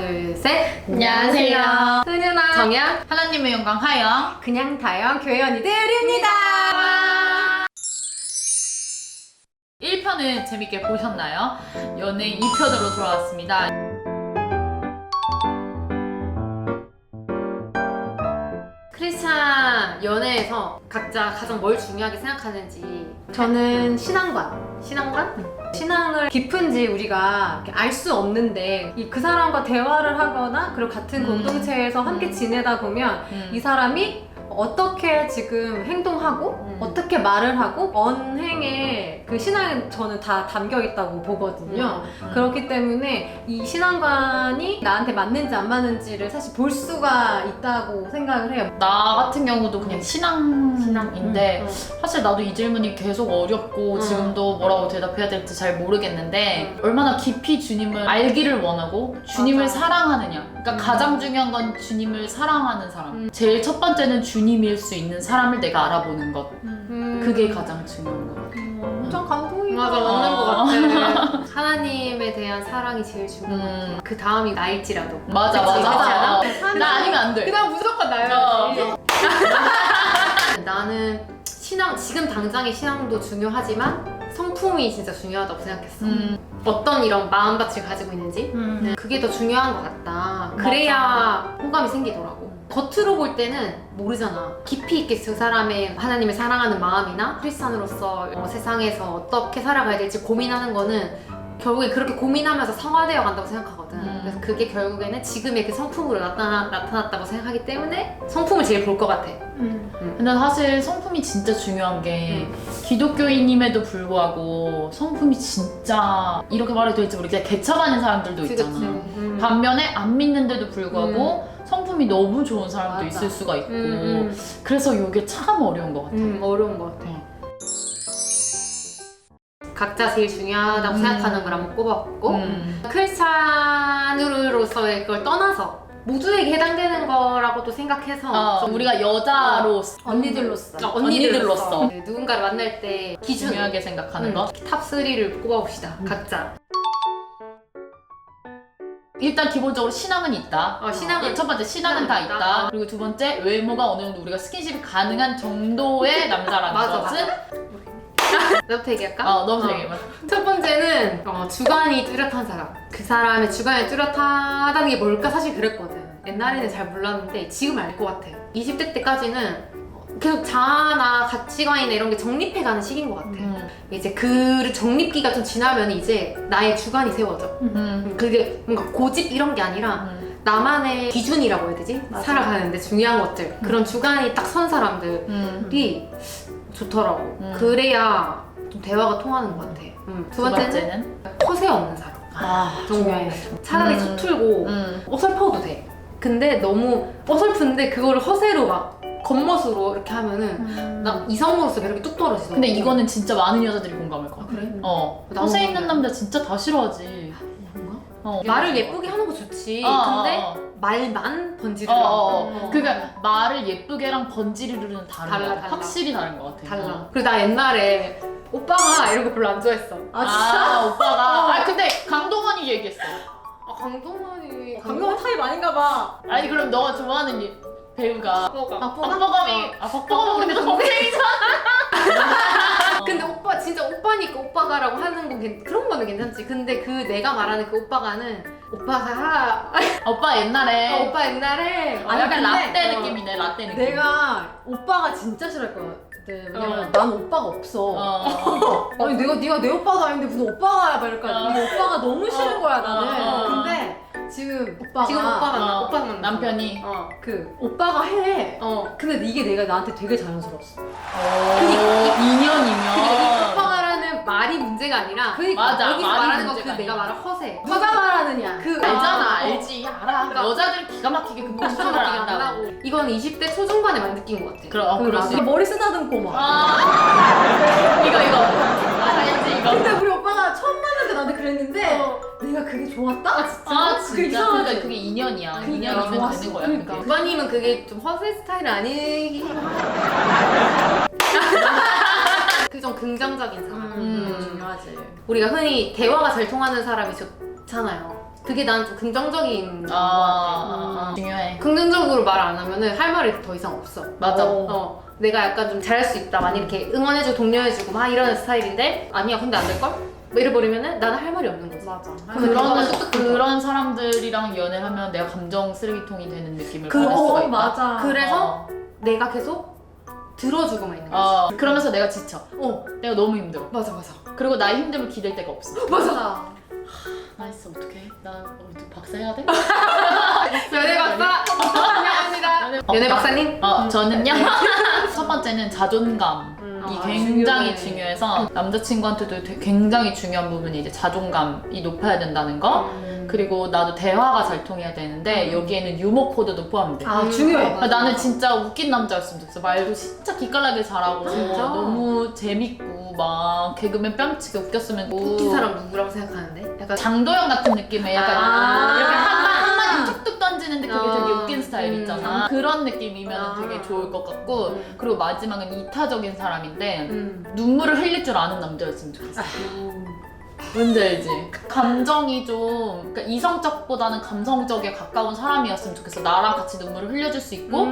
둘, 셋. 안녕하세요. 흔유나 정양 하나님의 영광 하영 그냥 다영 교회 언니들입니다. 1편을 재밌게 보셨나요? 연애 2편으로 돌아왔습니다. 크리스찬 연애에서 각자 가장 뭘 중요하게 생각하는지. 저는 신앙관. 신앙을 깊은지 우리가 알 수 없는데 그 사람과 대화를 하거나 그리고 같은 공동체에서 함께 지내다 보면 이 사람이 어떻게 지금 행동하고 어떻게 말을 하고 언행에 그 신앙에 저는 다 담겨 있다고 보거든요. 그렇기 때문에 이 신앙관이 나한테 맞는지 안 맞는지를 사실 볼 수가 있다고 생각을 해요. 나 같은 경우도 그냥 신앙인데 사실 나도 이 질문이 계속 어렵고 지금도 뭐라고 대답해야 될지 잘 모르겠는데 얼마나 깊이 주님을 알기를 원하고 주님을 맞아. 사랑하느냐. 그러니까 가장 중요한 건 주님을 사랑하는 사람. 제일 첫 번째는 주님일 수 있는 사람을 내가 알아보는 것. 그게 가장 중요한 것 같아. 엄청 감동이다. 맞아, 맞는 것 같아. 하나님에 대한 사랑이 제일 중요한 것 같아. 그 다음이 나일지라도. 맞아. 그렇지 않아? 나 아니면 안 돼. 그 다음 무조건 나야지. 나는 신앙, 지금 당장의 신앙도 중요하지만 성품이 진짜 중요하다고 생각했어. 어떤 이런 마음밭을 가지고 있는지 그게 더 중요한 것 같다. 그래야 호감이 생기더라고. 겉으로 볼 때는 모르잖아. 깊이 있게 그 사람의 하나님을 사랑하는 마음이나 크리스찬으로서 세상에서 어떻게 살아가야 될지 고민하는 거는 결국에 그렇게 고민하면서 성화되어 간다고 생각하거든. 그래서 그게 결국에는 지금의 그 성품으로 나타났다고 생각하기 때문에 성품을 제일 볼 것 같아. 근데 사실 성품이 진짜 중요한 게 기독교인임에도 불구하고 성품이 진짜 이렇게 말해도 될지 모르겠지만 개척하는 사람들도 있잖아. 반면에 안 믿는데도 불구하고 성품이 너무 좋은 사람도 맞아. 있을 수가 있고 그래서 이게 참 어려운 것 같아. 어려운 것 같아. 각자 제일 중요하다고 생각하는 걸 한번 꼽아봤고 크리스찬으로서의 그걸 떠나서 모두에게 해당되는 거라고도 생각해서 우리가 여자로서 언니들로서 네, 누군가를 만날 때 기준 중요하게 생각하는 거. 탑 3를 꼽아봅시다. 각자. 일단 기본적으로 신앙은 있다. 신앙은 첫 번째 신앙은 다 있다. 그리고 두 번째 외모가 어느 정도 우리가 스킨십이 가능한 정도의 남자라는 맞아, 것은 너부터 얘기할까? 너부터 얘기해봐. 첫 번째는 주관이 뚜렷한 사람. 그 사람의 주관이 뚜렷하다는 게 뭘까 사실 그랬거든. 옛날에는 잘 몰랐는데 지금 알 것 같아. 20대 때까지는 계속 자아나 가치관이나 이런 게 정립해가는 시기인 것 같아. 이제 그 정립기가 좀 지나면 이제 나의 주관이 세워져. 그게 뭔가 고집 이런 게 아니라 나만의 기준이라고 해야 되지? 맞아. 살아가는데 중요한 것들. 그런 주관이 딱 선 사람들이 좋더라고. 그래야 좀 대화가 통하는 것 같아. 두 번째는 허세 없는 사람. 중요해. 차라리 서툴고 어설퍼도 돼. 근데 너무 어설픈데 그거를 허세로 막 겉멋으로 이렇게 하면은 나 이성으로서 매력이 뚝 떨어지더라고. 근데 이거는 진짜 많은 여자들이 공감할 것 같아. 그래? 허세 있는 남자 진짜 다 싫어하지. 말을 예쁘게 하는 거 좋지. 근데 말만 번지르르. 그러니까 말을 예쁘게랑 번지르르는 다른 것 같아. 달라. 확실히 다른 것 같아. 달라. 그리고 나 옛날에 오빠가 이런 거 별로 안 좋아했어. 오빠가. 근데 강동원이 얘기했어. 강동원이 타입 아닌가 봐. 아니 그럼 너가 좋아하는 배우가 박보검이. 박보검 근데 동생이잖아. 근데 오빠 진짜 오빠니까 오빠가라고 하는 건 그런 거는 괜찮지. 근데 그 내가 말하는 그 오빠가는 오빠가 오빠 옛날에 오빠 옛날에 약간 근데, 라떼 느낌이네. 라떼 느낌. 내가 오빠가 진짜 싫어할 것 같아. 왜냐면 난 오빠가 없어. 아니 네가 내 오빠도 아닌데 무슨 오빠가 막 이럴까. 근데 오빠가 너무 싫은 거야 나는. 근데 지금 오빠가 오빠만 남편이 그 오빠가 해. 근데 이게 나한테 되게 자연스러웠어. 인연이면 그러니까 오빠가라는 말이 문제가 아니라 맞아, 여기서 말이 말하는 건 문제가 그 내가 아니야. 말한 허세. 누가 말하느냐. 알잖아. 알지. 알아. 그러니까 여자들 기가 막히게 그 엄청 표현을 막히게 안다고. 한다고. 이건 20대 초중반에만 느낀 것 같아. 그럴 수 있어. 머리 쓰다듬고 막. 이거. 알지 이거. 근데 우리 오빠가 처음 만났을 때 나한테 그랬는데 내가 그게 좋았다? 진짜. 그게 이상하지. 그러니까 그게 인연이야. 그러니까 인연이면 좋았어. 되는 거야. 그러니까. 오빠님은 그게 좀 허세 스타일 아니기. 그 좀 긍정적인 사람. 중요하지. 우리가 흔히 대화가 잘 통하는 사람이 좋잖아요. 그게 난 좀 긍정적인 것 같아. 중요해. 긍정적으로 말 안 하면은 할 말이 더 이상 없어. 맞아. 내가 약간 좀 잘할 수 있다, 많이 이렇게 응원해주고 독려해주고 막 이러는 스타일인데 아니야 근데 안 될걸? 뭐 이래버리면은 나는 할 말이 없는 거지. 맞아. 그런 사람들이랑 연애하면 내가 감정 쓰레기통이 되는 느낌을 받을 수가 있다. 맞아. 그래서 내가 계속 들어주고만 있는 거지. 그러면서 내가 지쳐. 내가 너무 힘들어. 맞아. 그리고 나의 힘듦을 기댈 데가 없어. 맞아. 나이스 어떡해? 나 어디 박사 해야 돼? 연애 박사 환영합니다. 연애 박사님? 저는요. 첫 번째는 자존감이 굉장히 중요해. 중요해서 남자친구한테도 굉장히 중요한 부분이 이제 자존감이 높아야 된다는 거. 그리고 나도 대화가 잘 통해야 되는데 여기에는 유머 코드도 포함돼. 중요해. 나는 진짜 웃긴 남자였으면 좋겠어. 말도 진짜 기깔나게 잘하고 진짜? 너무 재밌고 막 개그맨 뺨치게 웃겼으면 웃긴 사람 누구라고 생각하는데? 약간 장도연 같은 느낌의 약간 이렇게 한마디 아. 툭툭 던지는데 그게 되게 웃긴 스타일 있잖아. 그런 느낌이면 되게 좋을 것 같고 그리고 마지막은 이타적인 사람인데 눈물을 흘릴 줄 아는 남자였으면 좋겠어. 뭔지 알지? 감정이 좀 그러니까 이성적보다는 감성적에 가까운 사람이었으면 좋겠어. 나랑 같이 눈물을 흘려줄 수 있고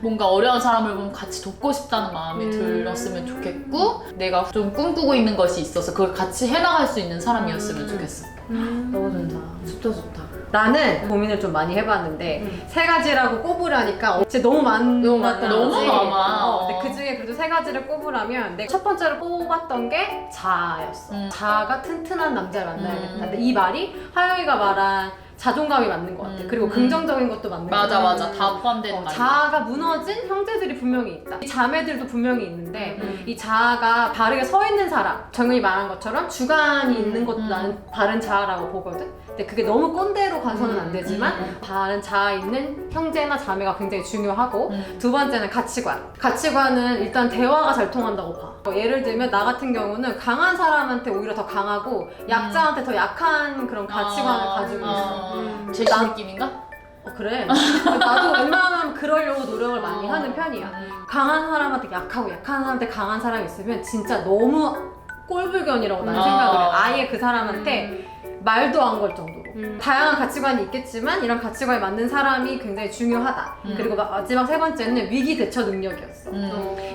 뭔가 어려운 사람을 보면 같이 돕고 싶다는 마음이 들었으면 좋겠고 내가 좀 꿈꾸고 있는 것이 있어서 그걸 같이 해나갈 수 있는 사람이었으면 좋겠어. 너무 좋다. 좋다. 나는 고민을 좀 많이 해봤는데 세 가지라고 꼽으라니까 진짜 너무 많았던 너무 거지. 많아. 근데 그 중에 그래도 세 가지를 꼽으라면 내가 첫 번째로 뽑았던 게 자아였어. 자아가 튼튼한 남자를 만나야겠다. 근데 이 말이 하영이가 말한 자존감이 맞는 것 같아. 그리고 긍정적인 것도 맞는 것 같아. 맞아 다 포함되는 말이야. 자아가 무너진 형제들이 분명히 있다. 이 자매들도 분명히 있는데 이 자아가 바르게 서 있는 사람, 정은이 말한 것처럼 주관이 있는 것도 나는 바른 자아라고 보거든. 근데 그게 너무 꼰대로 가서는 안 되지만 바른 자아 있는 형제나 자매가 굉장히 중요하고 두 번째는 가치관. 가치관은 일단 대화가 잘 통한다고 봐. 예를 들면 나 같은 경우는 강한 사람한테 오히려 더 강하고 약자한테 더 약한 그런 가치관을 가지고 있어. 제시 느낌인가? 그래. 나도 웬만하면 그러려고 노력을 많이 하는 편이야. 강한 사람한테 약하고 약한 사람한테 강한 사람이 있으면 진짜 너무 꼴불견이라고 나는 생각을 해. 아예 그 사람한테 말도 안 걸 정도로. 다양한 가치관이 있겠지만 이런 가치관에 맞는 사람이 굉장히 중요하다. 그리고 마지막 세 번째는 위기 대처 능력이었어.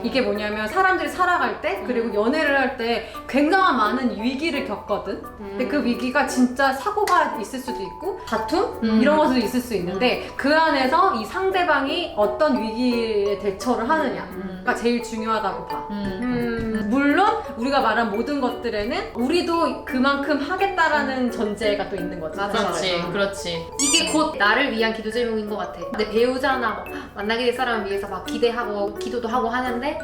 이게 뭐냐면 사람들이 살아갈 때 그리고 연애를 할 때 굉장한 많은 위기를 겪거든. 근데 그 위기가 진짜 사고가 있을 수도 있고 다툼? 이런 것도 있을 수 있는데 그 안에서 이 상대방이 어떤 위기에 대처를 하느냐가 제일 중요하다고 봐. 물론 우리가 말한 모든 것들에는 우리도 그만큼 하겠다라는 전제가 또 있는 거지. 그렇지. 이게 곧 나를 위한 기도 제목인 것 같아. 내 배우자나 뭐 만나게 될 사람을 위해서 막 기대하고 기도도 하고 하는데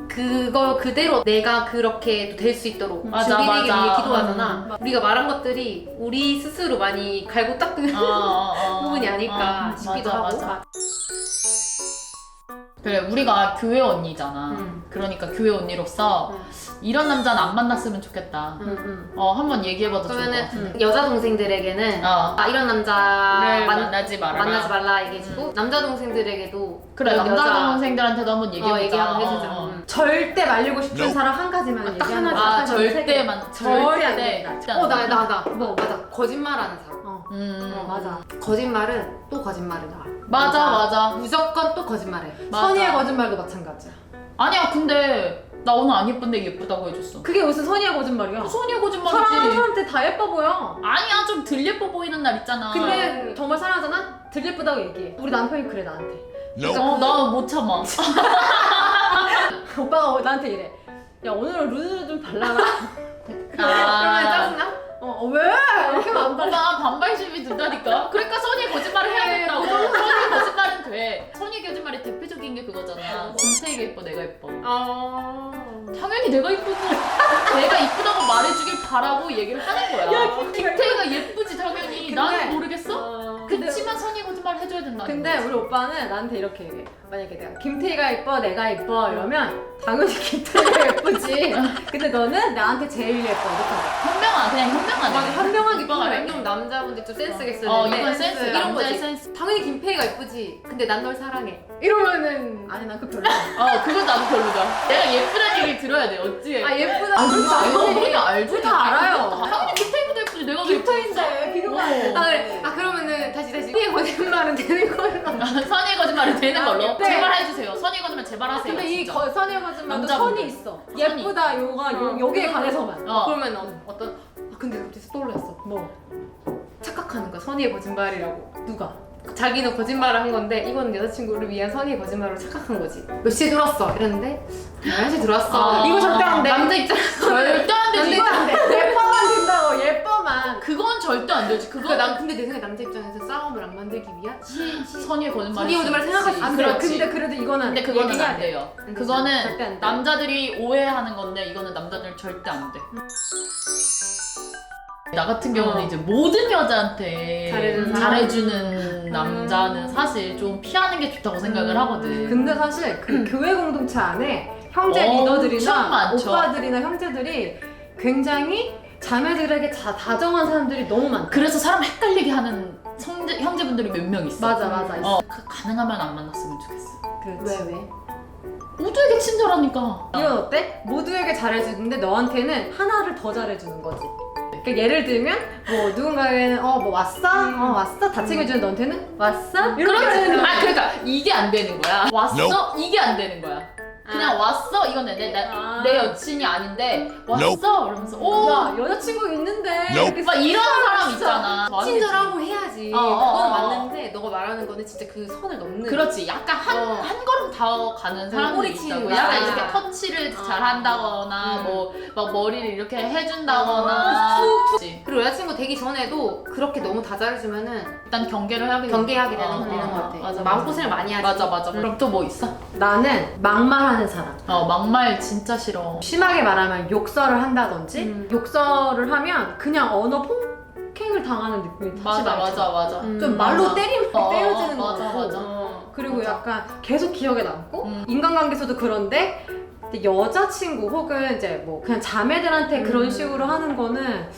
그거 그대로 내가 그렇게 될 수 있도록 준비되기 위해 기도하잖아. 우리가 말한 것들이 우리 스스로 많이 갈고 닦는 부분이 아닐까 싶기도 하고. 그래 우리가 교회 언니잖아. 그러니까 교회 언니로서 이런 남자는 안 만났으면 좋겠다. 한번 얘기해봐도 좋을 것 같아. 그러면은 여자 동생들에게는 이런 남자를 만나지 말라 얘기해주고 남자 동생들에게도 그래 남자 동생들한테도 한번 얘기해보자. 얘기 한번 해주자. 절대 말리고 싶은 사람 한 가지만 딱 얘기하는 하나. 절대 안 된다. 나 맞아. 거짓말하는 사람. 맞아. 거짓말은 또 거짓말이다. 맞아. 무조건 또 거짓말해. 맞아. 선의의 거짓말도 마찬가지야. 아니야 근데 나 오늘 안 예쁜데 예쁘다고 해줬어. 그게 무슨 선의의 거짓말이야? 선의의 거짓말이지. 사랑하는 사람한테 다 예뻐 보여. 아니야 좀 덜 예뻐 보이는 날 있잖아. 근데 정말 사랑하잖아? 덜 예쁘다고 얘기해. 우리 남편이 그래 나한테. 나 못 참아. 오빠가 나한테 이래. 야 오늘은 루즈 좀 발라라. 그러면 짜증나? 왜? 이렇게 안 발라? 오빠 반발심이 든다니까. 그러니까 선의의 거짓말을 해야 된다고. 선의의 거짓말은 돼. 선의의 거짓말의 대표적인 게 그거잖아. 김태희가 예뻐 내가 예뻐. 당연히 내가 이쁘고 내가 이쁘다고 말해주길 바라고 얘기를 하는 거야. 김태희가 예쁘지 당연히. 나는 모르겠어? 그치만 선의의 거짓말 해줘야 된다. 근데 우리 오빠는 나한테 이렇게 얘기해. 만약에 내가 김태희가 예뻐 내가 예뻐 이러면 당연히 김태희가 예쁘지. 근데 너는 나한테 제일 예뻐 이렇게 현명한 그냥 현명하네. 맞아, 현명하게 오빠가 필요해. 좀 남자분들 좀 센스가 있어요. 이건 센스. 이런 남자의 거지. 센스. 당연히 김태희가 예쁘지. 근데 난 널 사랑해. 이러면은 아니 난 그거 별로야. 그건 나도 별로다. 내가 예쁘다는 얘기 들어야 돼. 어찌? 예쁘다. 우리가 알지. 우리 다 알아요. 당연히 김태희보다 예쁘지. 내가 왜 김태희인데 비교가 안 아 그래. 아 그러면은 다시 선의의 거짓말은 되는 걸로. 선의의 거짓말이 되는 걸로 네. 제발 해주세요. 선의의 거짓말 제발 하세요. 근데 이 진짜. 선의의 거짓말도 남자분들. 선이 있어. 예쁘다 요가 여기에 관해서만. 그러면 어떤? 아 근데 갑자기 떠올랐어. 뭐 착각하는 거야. 선의의 거짓말이라고. 누가? 자기는 거짓말을 한 건데 이건 여자친구를 위한 선의의 거짓말로 착각한 거지. 몇 시에 들어왔어? 이랬는데 11시에 들어왔어. 이거 절대 안 돼. 남자 입장에서 절대 안 되지. 남자 안 돼. 예뻐만 된다고 예뻐만. 그건 절대 안 되지. 그거 근데 내 생각에 남자 입장에서 싸움을 안 만들기 위한 선의의 거짓말. 선의의 거짓말 생각할 수 안 있어. 돼. 그렇지. 근데 그래도 이거는 근데 그거는 얘기해야 안 돼. 돼요. 안 되지. 그거는 절대 안 돼. 남자들이 오해하는 건데 이거는 남자들 절대 안 돼. 나 같은 경우는 이제 모든 여자한테 잘해주는 잘해주는 남자는 사실 좀 피하는 게 좋다고 생각을 하거든. 근데 사실 그 교회 공동체 안에 형제 엄청 리더들이나 많죠. 오빠들이나 형제들이 굉장히 자매들에게 다정한 사람들이 너무 많다. 그래서 사람 헷갈리게 하는 형제분들이 몇 명 있어. 맞아 있어. 가능하면 안 만났으면 좋겠어. 그렇지. 왜? 모두에게 친절하니까. 이건 어때? 모두에게 잘해주는데 너한테는 하나를 더 잘해주는 거지. 그러니까 예를 들면 뭐 누군가에게는 뭐 왔어? 왔어? 다 챙겨주는 너한테는 왔어? 이렇게 해주는 거야. 그러니까 이게 안 되는 거야. 왔어? 이게 안 되는 거야. 그냥 왔어? 이건 내 여친이 아닌데 왔어? 이러면서 야 여자친구 있는데 이렇게 막 이런 사람 있잖아. 친절하고 해야지. 그건 맞는데 너가 말하는 거는 진짜 그 선을 넘는. 그렇지. 약간 한 걸음 더 가는 사람들이 꼬리 있다고. 치는 약간 거야. 이렇게 터치를 잘 한다거나 뭐 막 머리를 이렇게 해준다거나. 그치. 그리고 여자친구 되기 전에도 그렇게 너무 다 잘해주면은 일단 경계를 하게 경계하게 어, 되는 것 같아. 맞아, 마음고생을 많이 하지. 맞아. 그럼 또 뭐 있어? 나는 막말하는 사람. 막말 진짜 싫어. 심하게 말하면 욕설을 한다든지 욕설을 하면 그냥 언어 폭행을 당하는 느낌이 맞아. 좀 말로 맞아. 때려지는 거 맞아, 같고 맞아. 그리고 맞아. 약간 계속 기억에 남고 인간관계에서도 그런데 근데 여자친구 혹은 이제 뭐 그냥 자매들한테 그런 식으로 하는 거는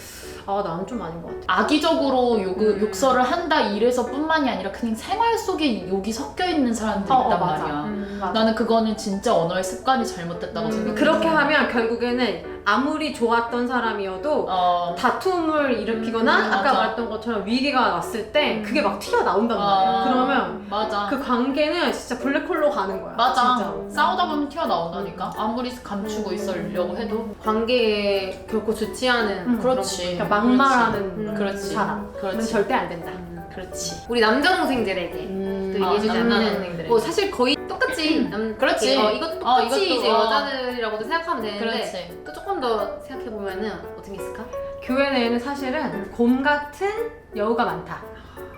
나는 좀 아닌 것 같아. 악의적으로 욕설을 한다 이래서 뿐만이 아니라 그냥 생활 속에 욕이 섞여 있는 사람들이 있단 맞아. 말이야. 맞아. 나는 그거는 진짜 언어의 습관이 잘못됐다고 생각해. 그렇게 하면 결국에는 아무리 좋았던 사람이어도 다툼을 일으키거나 맞아. 아까 말했던 것처럼 위기가 왔을 때 그게 막 튀어나온단 말이야. 그러면 맞아. 그 관계는 진짜 블랙홀로 가는 거야. 맞아. 진짜로. 싸우다 보면 튀어나온다니까. 아무리 감추고 있으려고 해도. 관계에 결코 좋지 않은 그렇지. 그러니까 막말하는 그렇지. 사람은 그렇지. 절대 안 된다. 그렇지. 우리 남자 동생들에게 또 얘기해주자면 남자동생들에게. 뭐 사실 거의 똑같지. 그렇지. 이것도 똑같이 이것도, 이제 여자들이라고도 생각하면 되는데 그렇지. 또 조금 더 생각해 보면은 어떤 게 있을까? 교회 내에는 사실은 곰 같은 여우가 많다.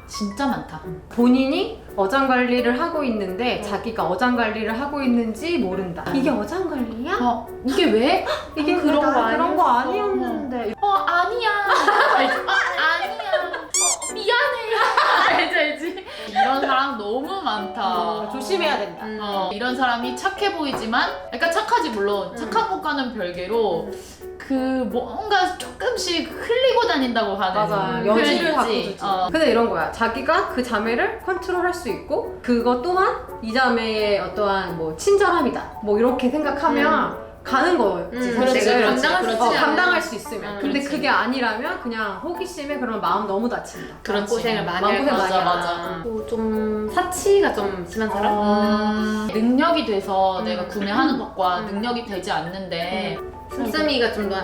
진짜 많다. 본인이 어장 관리를 하고 있는데 자기가 어장 관리를 하고 있는지 모른다. 이게 어장 관리야? 이게 왜? 이게 그런 거 그런 거 아니었어. 아니었는데. 아니야. 아니야. 미안해. 알지. 이런 사람 너무 많다. 조심해야 된다. 이런 사람이 착해 보이지만, 약간 착하지 물론 착한 것과는 별개로 그 뭔가 조금씩 흘리고 다닌다고 하는 맞아. 여지를 갖고 표현이지. 주지. 근데 이런 거야. 자기가 그 자매를 컨트롤할 수 있고 그것 또한 이 자매의 어떠한 뭐 친절함이다. 뭐 이렇게 생각하면 가는 거지. 그렇지, 사실은. 그렇지, 감당할 수 있지 감당할 않아요? 수 있으면. 응, 근데 그렇지. 그게 아니라면 그냥 호기심에 그런 마음 너무 다친다. 그렇지. 고생을 많이 마음고생 할 많이 거야. 맞아. 좀 사치가 좀 심한 사람? 능력이 돼서 내가 구매하는 것과 능력이 되지 않는데 씀씀이가 좀 더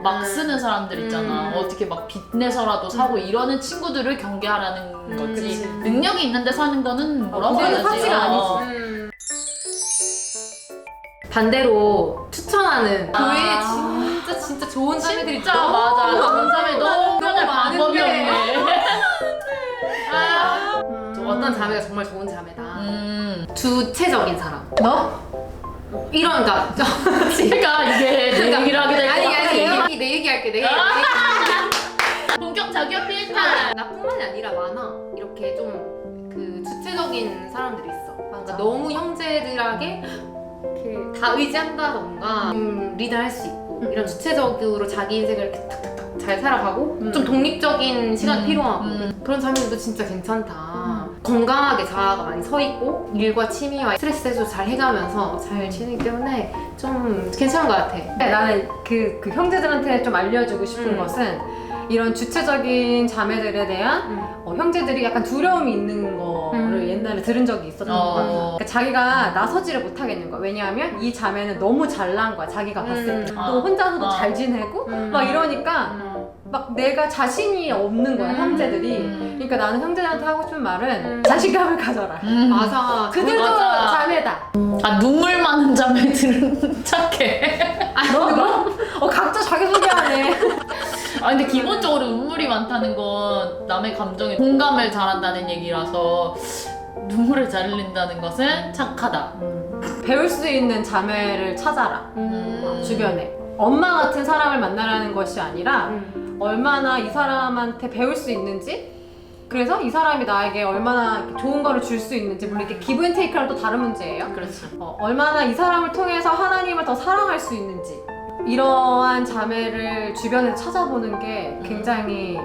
막 쓰는 사람들 있잖아. 어떻게 막 빚내서라도 사고 이러는 친구들을 경계하라는 거지. 그치. 능력이 있는데 사는 거는 뭐라고 그게 해야지? 사치가 아니지. 반대로 추천하는 교회에 진짜 좋은 자매들이 진짜 맞아. 좋은 자매 너무 표현할 방법이 많은데. 없네. 어떤 자매가 정말 좋은 자매다. 주체적인 사람. 너? 이런 그러니까 그러니까 이게 내 얘기를 하게 될 것 같아. 내 얘기할게. 내 얘기. 본격 자기업 필터. 나뿐만이 아니라 많아. 이렇게 좀 그 주체적인 사람들이 있어. 그러니까 너무 형제들에게 이렇게 다 의지한다던가 리드할 수 있고 이런 주체적으로 자기 인생을 이렇게 탁탁탁 잘 살아가고 좀 독립적인 시간이 필요하고 그런 자매들도 진짜 괜찮다. 건강하게 자아가 많이 서 있고 일과 취미와 스트레스 해소 잘 해가면서 잘 지내기 때문에 좀 괜찮은 것 같아. 나는 그 형제들한테 좀 알려주고 싶은 것은 이런 주체적인 자매들에 대한 형제들이 약간 두려움이 있는 거를 옛날에 들은 적이 있었던 거야. 그러니까 자기가 나서지를 못하겠는 거야. 왜냐하면 이 자매는 너무 잘난 거야. 자기가 봤을 때. 또 혼자서도 잘 지내고 막 이러니까 막 내가 자신이 없는 거야, 형제들이. 그러니까 나는 형제들한테 하고 싶은 말은 자신감을 가져라. 맞아. 그들도 맞아. 자매다. 아 눈물 많은 자매들은 착해. 너? 각자 자기소개하네. 아 근데 기본적으로 눈물이 많다는 건 남의 감정에 공감을 잘한다는 얘기라서 눈물을 잘 흘린다는 것은 착하다. 배울 수 있는 자매를 찾아라. 주변에. 엄마 같은 사람을 만나라는 것이 아니라 얼마나 이 사람한테 배울 수 있는지, 그래서 이 사람이 나에게 얼마나 좋은 거를 줄 수 있는지, 물론 이게 기브 앤 테이크랑 또 다른 문제예요. 그렇지. 얼마나 이 사람을 통해서 하나님을 더 사랑할 수 있는지, 이러한 자매를 주변에서 찾아보는 게 굉장히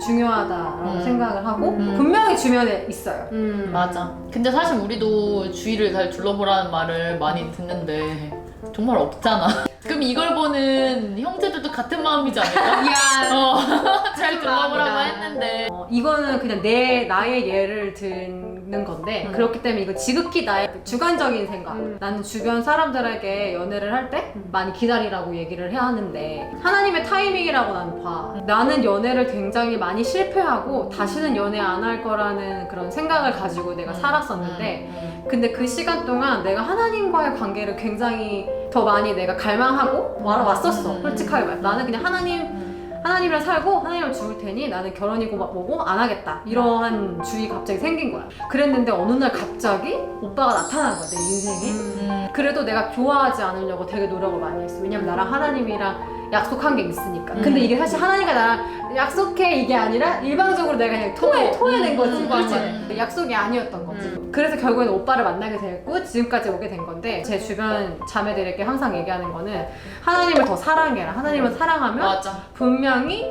중요하다라고 생각을 하고 분명히 주변에 있어요. 맞아. 근데 사실 우리도 주위를 잘 둘러보라는 말을 많이 듣는데 정말 없잖아. 그럼 이걸 보는 형제들도 같은 마음이지 않을까? 잘 둘러보라고 했는데 이거는 그냥 나의 예를 드는 건데 그렇기 때문에 이거 지극히 나의 주관적인 생각. 나는 주변 사람들에게 연애를 할 때 많이 기다리라고 얘기를 해야 하는데 하나님의 타이밍이라고 나는 봐. 나는 연애를 굉장히 많이 실패하고 다시는 연애 안 할 거라는 그런 생각을 가지고 내가 살았었는데 근데 그 시간 동안 내가 하나님과의 관계를 굉장히 더 많이 내가 갈망하고 왔었어. 솔직하게 말. 나는 그냥 하나님이랑 살고 하나님을 죽을 테니 나는 결혼이고 뭐고 안 하겠다. 이러한 주의 갑자기 생긴 거야. 그랬는데 어느 날 갑자기 오빠가 나타난 거야, 내 인생에. 그래도 내가 좋아하지 않으려고 되게 노력을 많이 했어. 왜냐면 나랑 하나님이랑 약속한 게 있으니까. 근데 이게 사실 하나님과 나랑 약속해 이게 아니라 일방적으로 내가 그냥 토해낸 거지. 그렇지? 약속이 아니었던 거지. 그래서 결국에는 오빠를 만나게 됐고 지금까지 오게 된 건데 제 주변 자매들에게 항상 얘기하는 거는 하나님을 더 사랑해라. 하나님을 사랑하면 맞아. 분명히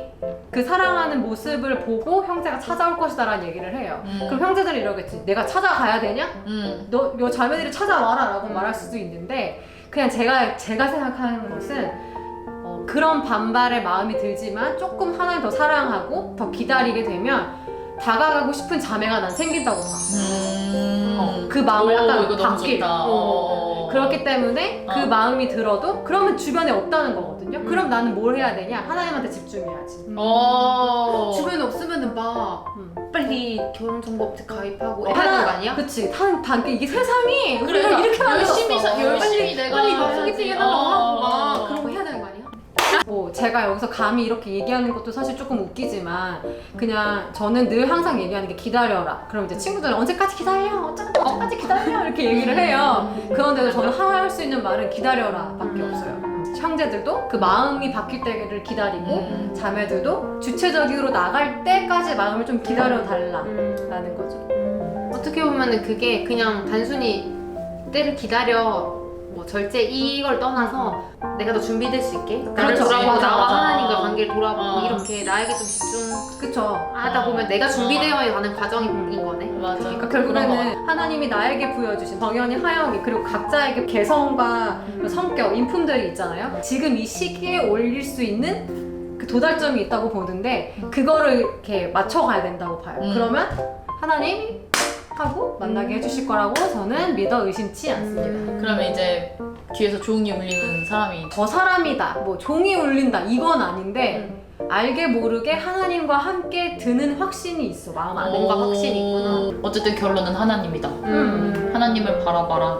그 사랑하는 모습을 보고 형제가 찾아올 것이다 라는 얘기를 해요. 그럼 형제들은 이러겠지. 내가 찾아가야 되냐? 너 자매들이 찾아와라 라고 말할 수도 있는데 그냥 제가 생각하는 것은 그런 반발의 마음이 들지만 조금 하나님 더 사랑하고 더 기다리게 되면 다가가고 싶은 자매가 난 생긴다고 봐. 그 마음을 약간 이거 너무 바뀔. 좋다. 그렇기 때문에 그 마음이 들어도 그러면 주변에 없다는 거거든요. 그럼 나는 뭘 해야 되냐? 하나님한테 집중해야지. 주변에 없으면은 막 빨리 결혼정보업체 가입하고 해야 하나- 되는 거 아니야? 그치. 이게 세상이 그러니까 우리가 이렇게 열심히 만들었어. 열심히 내가 빨리 막 해야지. 소개팅 해달라고 하고 막 그런 거 해야 되는 거 아니야? 뭐 제가 여기서 감히 이렇게 얘기하는 것도 사실 조금 웃기지만 그냥 저는 늘 항상 얘기하는 게 기다려라. 그럼 이제 친구들은 언제까지 기다려? 언제까지 기다려? 이렇게 얘기를 해요. 그런데도 저는 할 수 있는 말은 기다려라 밖에 없어요. 형제들도 그 마음이 바뀔 때를 기다리고 자매들도 주체적으로 나갈 때까지 마음을 좀 기다려 달라라는 거죠. 어떻게 보면은 그게 그냥 단순히 때를 기다려 뭐 절제 이걸 떠나서 내가 더 준비될 수 있게 나를 그렇죠. 돌아보고 맞아, 나와 맞아. 하나님과 관계를 돌아보고 어. 이렇게 나에게 좀 집중하다 그쵸. 보면 내가 준비되어 가는 과정인 거네. 맞아. 그러니까 그런 거 결국에는 하나님이 나에게 부여주신 정연이, 하영이 그리고 각자에게 개성과 성격, 인품들이 있잖아요. 지금 이 시기에 올릴 수 있는 그 도달점이 있다고 보는데 그거를 이렇게 맞춰가야 된다고 봐요. 그러면 하나님이 하고 만나게 해주실 거라고 저는 믿어 의심치 않습니다. 그러면 이제 뒤에서 종이 울리는 사람이 저 사람이다, 뭐 종이 울린다 이건 아닌데 알게 모르게 하나님과 함께 드는 확신이 있어. 마음 안에 뭔가 확신이 있구나. 어쨌든 결론은 하나님이다. 하나님을 바라봐라.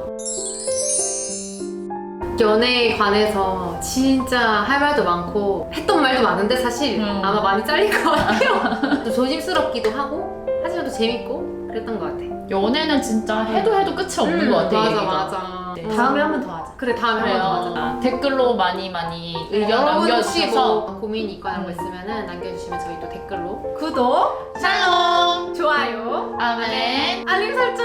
연애에 관해서 진짜 할 말도 많고 했던 말도 많은데 사실 아마 많이 잘릴 것 같아요. 또 조심스럽기도 하고 하지만 또 재밌고 그랬던 것 같아. 연애는 진짜 해도 끝이 없는 것 같아. 맞아 얘기가. 맞아. 다음에 한 번 더 하자. 그래 다음에 한 번 더 하자. 그래요. 댓글로 많이 의견 여러분 혹시 남겨주셔서 뭐 고민이 있거나 이런 거 있으면은 남겨주시면 저희 또 댓글로 구독, 샬롬 좋아요, 아멘. 알림 설정.